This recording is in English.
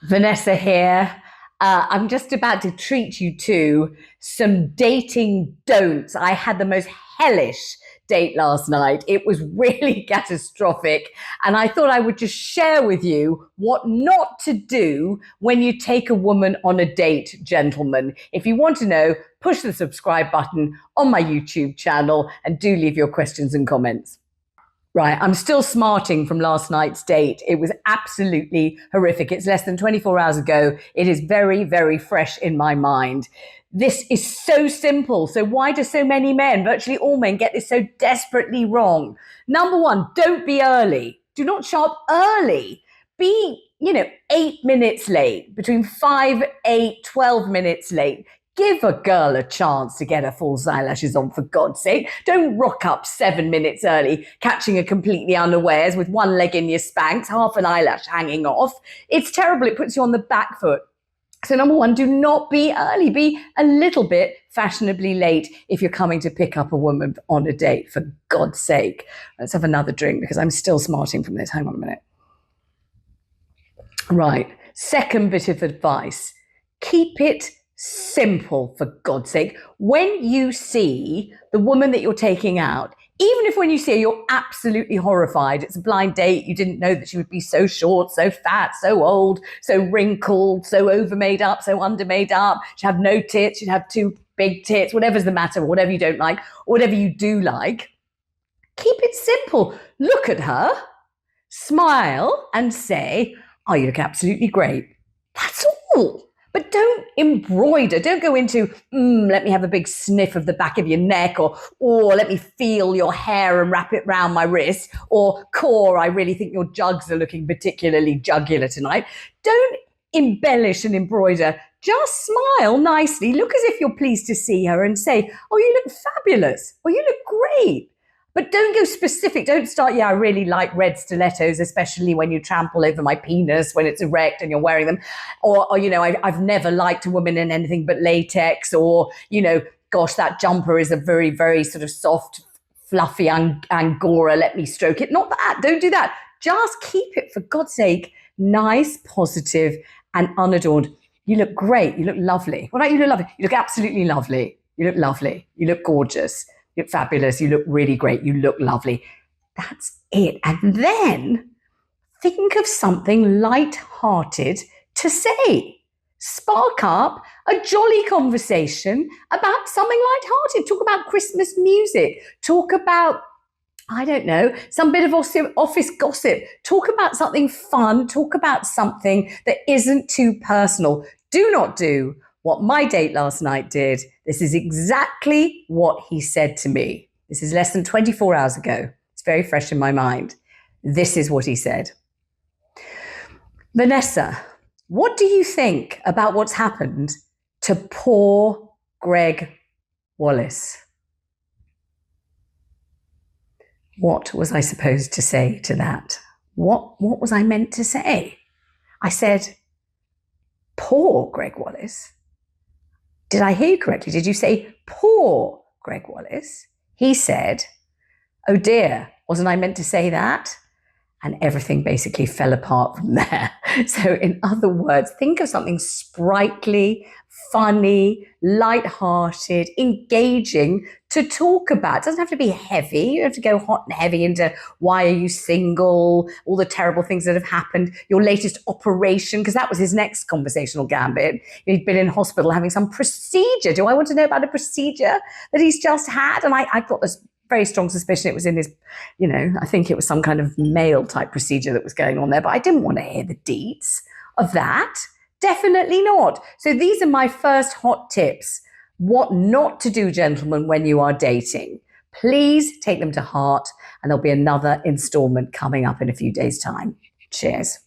Vanessa here. I'm just about to treat you to some dating don'ts. I had the most hellish date last night. It was really catastrophic. And I thought I would just share with you what not to do when you take a woman on a date, gentlemen. If you want to know, push the subscribe button on my YouTube channel and do leave your questions and comments. Right, I'm still smarting from last night's date. It was absolutely horrific. It's less than 24 hours ago. It is very, very fresh in my mind. This is so simple. So why do so many men, virtually all men, get this so desperately wrong? Number one, don't be early. Do not show up early. Be, 8 minutes late, between 5, 8, 12 minutes late. Give a girl a chance to get her false eyelashes on, for God's sake. Don't rock up 7 minutes early, catching her completely unawares with one leg in your Spanx, half an eyelash hanging off. It's terrible. It puts you on the back foot. So number one, do not be early. Be a little bit fashionably late if you're coming to pick up a woman on a date, for God's sake. Let's have another drink because I'm still smarting from this. Hang on a minute. Right. Second bit of advice. Keep it simple, for God's sake. When you see the woman that you're taking out, even if when you see her, you're absolutely horrified, it's a blind date, you didn't know that she would be so short, so fat, so old, so wrinkled, so over made up, so under made up, she'd have no tits, she'd have two big tits, whatever's the matter, or whatever you don't like, or whatever you do like, keep it simple. Look at her, smile, and say, oh, you look absolutely great. That's all. But don't embroider. Don't go into, let me have a big sniff of the back of your neck, or let me feel your hair and wrap it round my wrist, or core, I really think your jugs are looking particularly jugular tonight. Don't embellish and embroider. Just smile nicely. Look as if you're pleased to see her and say, oh, you look fabulous, or you look great. But don't go specific. Don't start, I really like red stilettos, especially when you trample over my penis when it's erect and you're wearing them. Or I've never liked a woman in anything but latex. Or, gosh, that jumper is a very, very sort of soft, fluffy Angora. Let me stroke it. Not that. Don't do that. Just keep it, for God's sake, nice, positive, and unadorned. You look great. You look lovely. What about you look lovely? You look absolutely lovely. You look lovely. You look gorgeous. You look fabulous. You look really great. You look lovely. That's it. And then think of something light-hearted to say. Spark up a jolly conversation about something light-hearted. Talk about Christmas music. Talk about, I don't know, some bit of office gossip. Talk about something fun. Talk about something that isn't too personal. Do not do what my date last night did. This is exactly what he said to me. This is less than 24 hours ago. It's very fresh in my mind. This is what he said. Vanessa, what do you think about what's happened to poor Greg Wallace? What was I supposed to say to that? What was I meant to say? I said, poor Greg Wallace? Did I hear you correctly? Did you say poor Greg Wallace? He said, oh dear, wasn't I meant to say that? And everything basically fell apart from there. So in other words, think of something sprightly, funny, light-hearted, engaging to talk about. It doesn't have to be heavy. You don't have to go hot and heavy into why are you single, all the terrible things that have happened, your latest operation, because that was his next conversational gambit. He'd been in hospital having some procedure. Do I want to know about a procedure that he's just had? And I got this very strong suspicion it was in his, I think it was some kind of male type procedure that was going on there, but I didn't want to hear the deets of that. Definitely not. So these are my first hot tips. What not to do, gentlemen, when you are dating. Please take them to heart, and there'll be another installment coming up in a few days' time. Cheers.